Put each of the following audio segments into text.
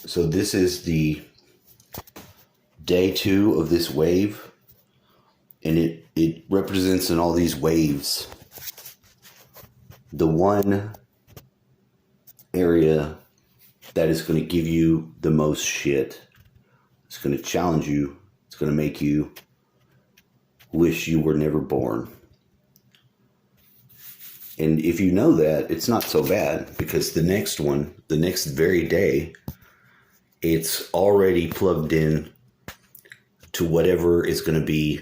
So this is the day 2 of this wave, and it represents in all these waves the one area that is going to give you the most shit. It's going to challenge you. It's going to make you wish you were never born. And if you know that, it's not so bad, because the next one, the next very day, it's already plugged in to whatever is going to be.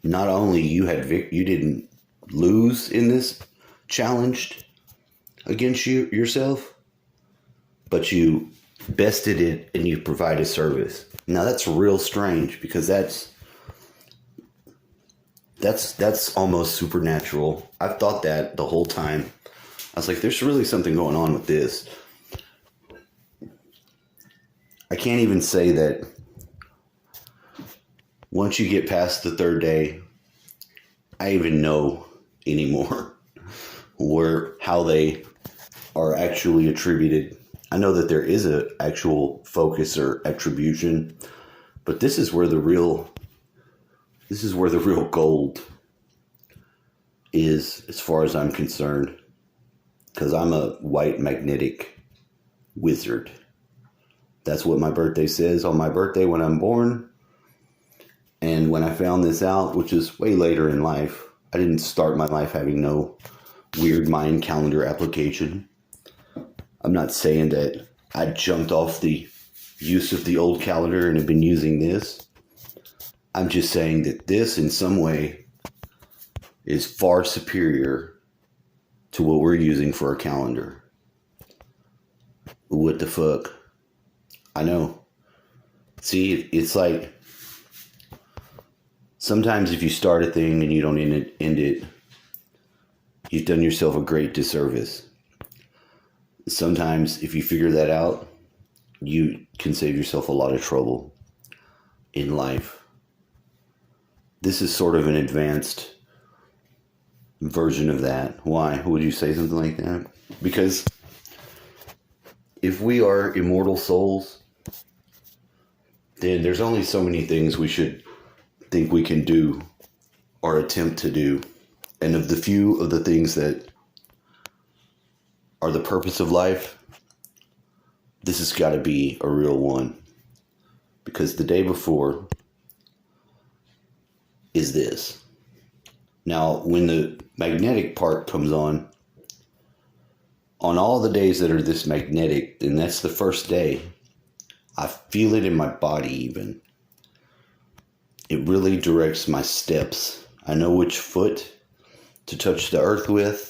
Not only you didn't lose in this challenge against yourself, but you bested it and you provided service. Now that's real strange, because that's almost supernatural. I've thought that the whole time. I was like, there's really something going on with this. I can't even say that once you get past the third day, I even know anymore how they are actually attributed. I know that there is an actual focus or attribution, but this is where the real gold is, as far as I'm concerned, because I'm a white magnetic wizard. That's what my birthday says on my birthday when I'm born. And when I found this out, which is way later in life, I didn't start my life having no weird Mayan calendar application. I'm not saying that I jumped off the use of the old calendar and have been using this. I'm just saying that this, in some way, is far superior to what we're using for a calendar. What the fuck? I know. See, it's like, sometimes if you start a thing and you don't end it, you've done yourself a great disservice. Sometimes if you figure that out, you can save yourself a lot of trouble in life. This is sort of an advanced version of that. Why would you say something like that? Because if we are immortal souls, then there's only so many things we should think we can do or attempt to do. And of the few of the things that are the purpose of life, this has got to be a real one. Because the day before is this. Now, when the magnetic part comes on all the days that are this magnetic, and that's the first day, I feel it in my body even. It really directs my steps. I know which foot to touch the earth with,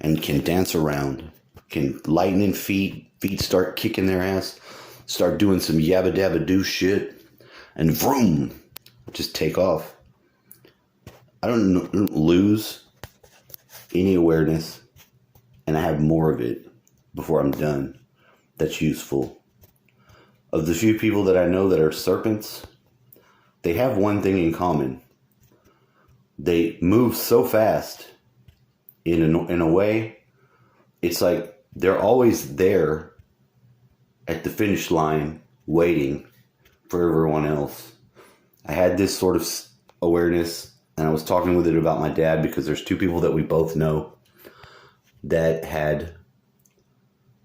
and can dance around. Can lightning feet start kicking their ass, start doing some yabba dabba do shit, and vroom, just take off. I don't lose any awareness, and I have more of it before I'm done. That's useful. Of the few people that I know that are serpents, they have one thing in common. They move so fast in a way, it's like they're always there at the finish line waiting for everyone else. I had this sort of awareness, and I was talking with it about my dad, because there's two people that we both know that had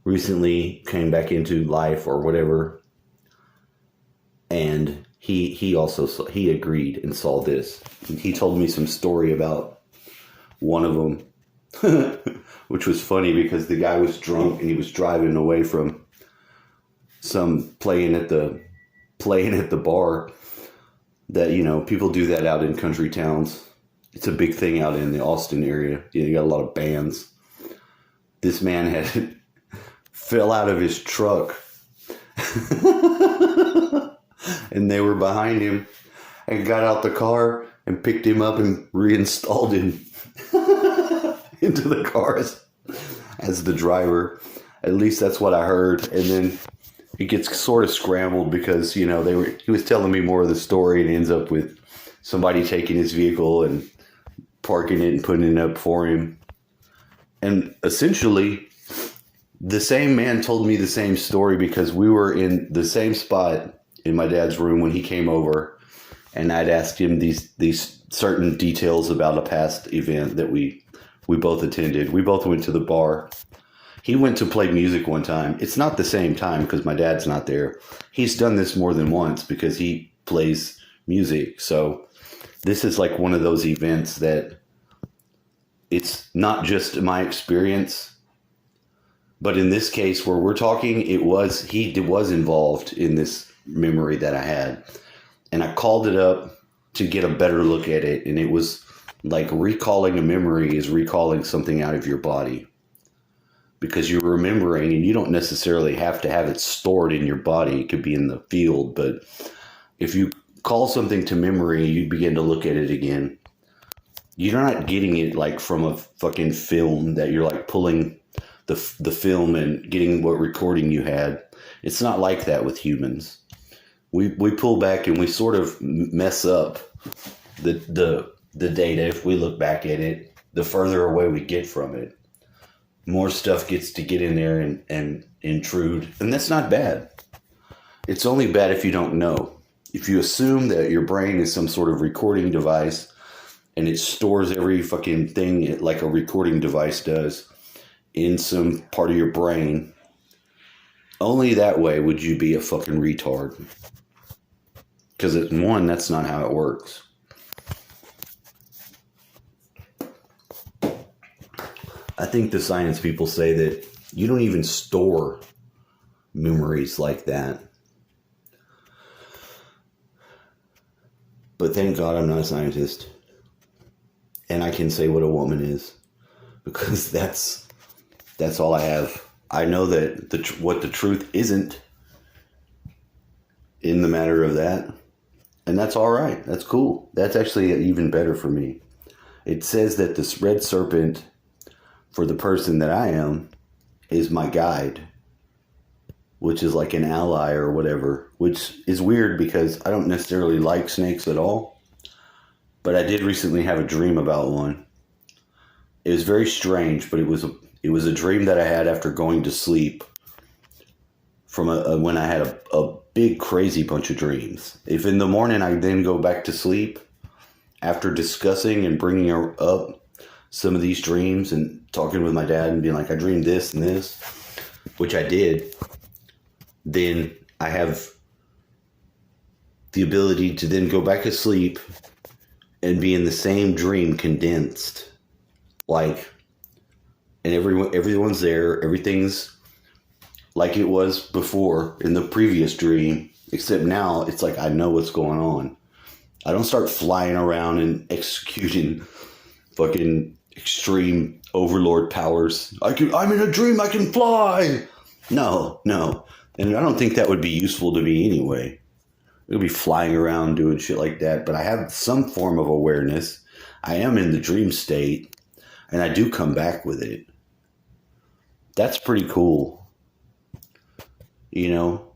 recently came back into life or whatever, and he also he agreed and saw this. He told me some story about one of them, which was funny, because the guy was drunk and he was driving away from some playing at the bar. That, you know, people do that out in country towns. It's a big thing out in the Austin area. You got a lot of bands. This man had fell out of his truck. And they were behind him, and got out the car and picked him up and reinstalled him into the car as the driver. At least that's what I heard. And then it gets sort of scrambled, because, you know, he was telling me more of the story, and it ends up with somebody taking his vehicle and parking it and putting it up for him. And essentially, The same man told me the same story because we were in the same spot in my dad's room when he came over, and I'd asked him these certain details about a past event that we both attended. We both went to the bar. He went to play music one time. It's not the same time because my dad's not there. He's done this more than once because he plays music. So this is like one of those events that it's not just my experience, but in this case where we're talking, he was involved in this memory that I had. And I called it up to get a better look at it. And it was like recalling a memory is recalling something out of your body. Because you're remembering, and you don't necessarily have to have it stored in your body. It could be in the field, but if you call something to memory, you begin to look at it again. You're not getting it like from a fucking film that you're like pulling the film and getting what recording you had. It's not like that with humans. We pull back and we sort of mess up the data. If we look back at it, the further away we get from it, more stuff gets to get in there and intrude. And that's not bad. It's only bad if you don't know. If you assume that your brain is some sort of recording device and it stores every fucking thing like a recording device does in some part of your brain, only that way would you be a fucking retard. Because one, that's not how it works. I think the science people say that you don't even store memories like that. But thank God I'm not a scientist. And I can say what a woman is. Because that's all I have. I know that what the truth isn't in the matter of that. And that's all right. That's cool. That's actually even better for me. It says that this red serpent, for the person that I am, is my guide, which is like an ally or whatever, which is weird because I don't necessarily like snakes at all. But I did recently have a dream about one. It was very strange, but it was a dream that I had after going to sleep from when I had a big crazy bunch of dreams. If in the morning I then go back to sleep after discussing and bringing up some of these dreams and talking with my dad and being like, I dreamed this and this, which I did, then I have the ability to then go back to sleep and be in the same dream condensed. Like, and everyone's there, everything's like it was before in the previous dream, except now it's like I know what's going on. I don't start flying around and executing fucking extreme overlord powers. I'm in a dream, I can fly. No. And I don't think that would be useful to me anyway. It would be flying around doing shit like that. But I have some form of awareness. I am in the dream state, and I do come back with it. That's pretty cool. You know?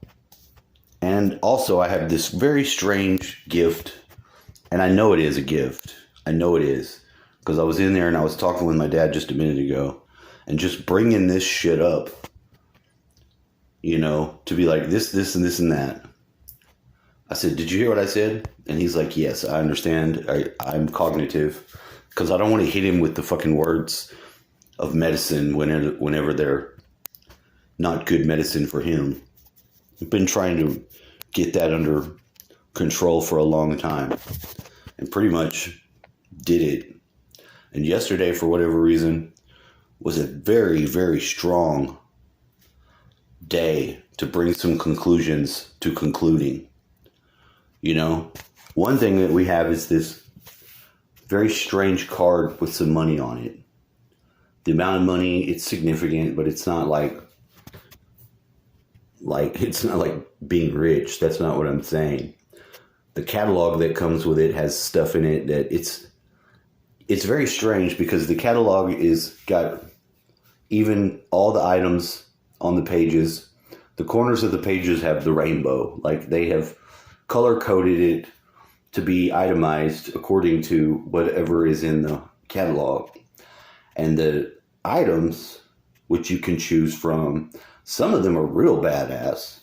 And also I have this very strange gift, and I know it is a gift. I know it is. Because I was in there and I was talking with my dad just a minute ago, and just bringing this shit up, you know, to be like this, and this, and that. I said, did you hear what I said? And he's like, yes, I understand. I'm cognitive. Because I don't want to hit him with the fucking words of medicine whenever they're not good medicine for him. I've been trying to get that under control for a long time. And pretty much did it. And yesterday, for whatever reason, was a very, very strong day to bring some conclusions to concluding. You know, one thing that we have is this very strange card with some money on it. The amount of money, it's significant, but it's not like it's not like being rich. That's not what I'm saying. The catalog that comes with it has stuff in it that it's very strange because the catalog is got even all the items on the pages. The corners of the pages have the rainbow. Like they have color coded it to be itemized according to whatever is in the catalog. And the items which you can choose from. Some of them are real badass.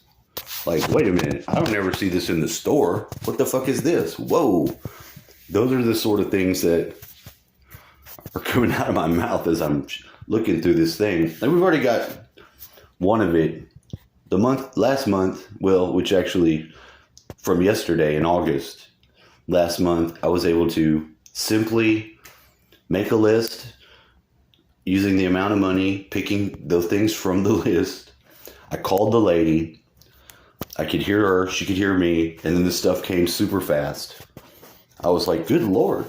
Like, wait a minute, I don't ever see this in the store. What the fuck is this? Whoa. Those are the sort of things that are coming out of my mouth as I'm looking through this thing. And we've already got one of it. Last month, well, which actually from yesterday in August, last month, I was able to simply make a list using the amount of money, picking those things from the list. I called the lady. I could hear her, she could hear me, and then the stuff came super fast. I was like, good Lord.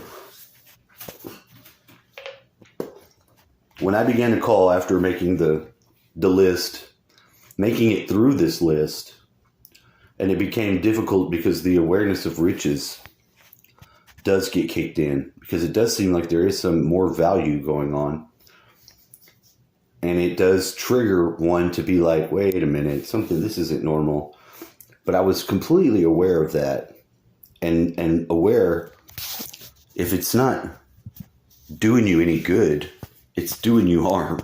When I began to call after making the list, making it through this list, and it became difficult because the awareness of riches does get kicked in, because it does seem like there is some more value going on. And it does trigger one to be like, wait a minute, this isn't normal. But I was completely aware of that, and aware if it's not doing you any good, it's doing you harm.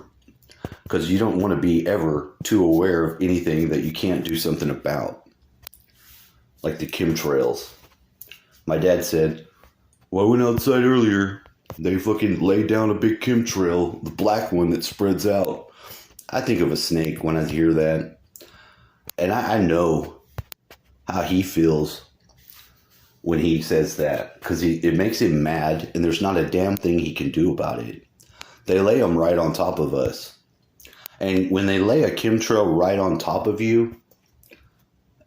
Because you don't want to be ever too aware of anything that you can't do something about. Like the chemtrails. My dad said, well, I went outside earlier. They fucking laid down a big chemtrail, the black one that spreads out. I think of a snake when I hear that. And I know how he feels when he says that. Because it makes him mad, and there's not a damn thing he can do about it. They lay them right on top of us. And when they lay a chemtrail right on top of you,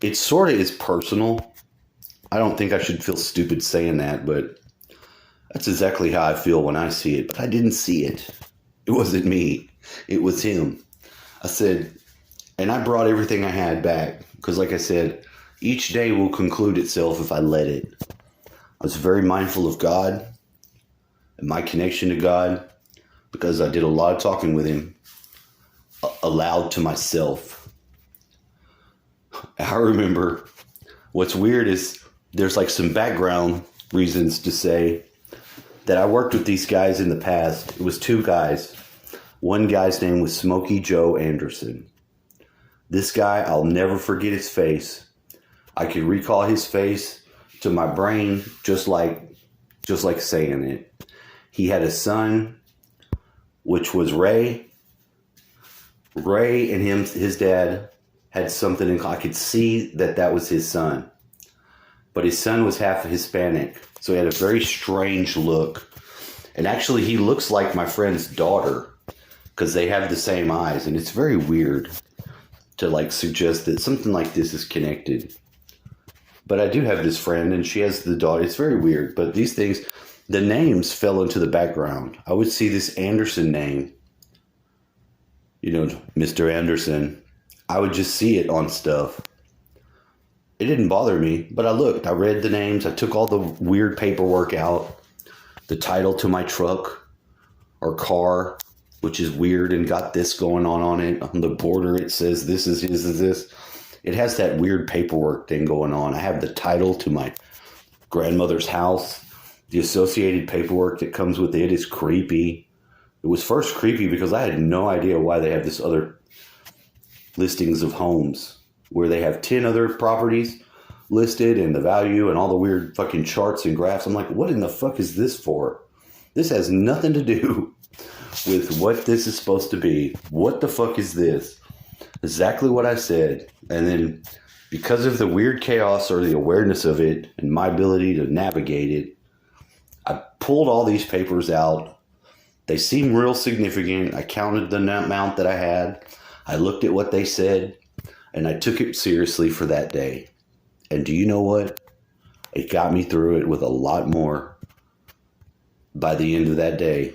it sort of is personal. I don't think I should feel stupid saying that, but that's exactly how I feel when I see it. But I didn't see it. It wasn't me. It was him. I said, and I brought everything I had back. Because like I said, each day will conclude itself if I let it. I was very mindful of God and my connection to God, because I did a lot of talking with him aloud to myself. I remember what's weird is there's like some background reasons to say that I worked with these guys in the past. It was two guys. One guy's name was Smokey Joe Anderson. This guy, I'll never forget his face. I could recall his face to my brain just like saying it. He had a son, which was Ray. Ray and his dad had something in common. I could see that was his son. But his son was half Hispanic. So he had a very strange look. And actually, he looks like my friend's daughter, because they have the same eyes. And it's very weird to like suggest that something like this is connected. But I do have this friend, and she has the daughter. It's very weird. But these things, the names fell into the background. I would see this Anderson name. You know, Mr. Anderson. I would just see it on stuff. It didn't bother me, but I looked. I read the names. I took all the weird paperwork out. The title to my truck or car, which is weird, and got this going on it. On the border, it says this is his, is this. It has that weird paperwork thing going on. I have the title to my grandmother's house. The associated paperwork that comes with it is creepy. It was first creepy because I had no idea why they have this other listings of homes where they have 10 other properties listed and the value and all the weird fucking charts and graphs. I'm like, what in the fuck is this for? This has nothing to do with what this is supposed to be. What the fuck is this? Exactly what I said. And then because of the weird chaos or the awareness of it and my ability to navigate it, I pulled all these papers out. They seem real significant. I counted the amount that I had. I looked at what they said, and I took it seriously for that day. And do you know what? It got me through it with a lot more by the end of that day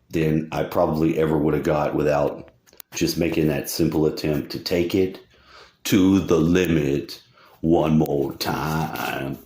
than I probably ever would have got without just making that simple attempt to take it to the limit one more time.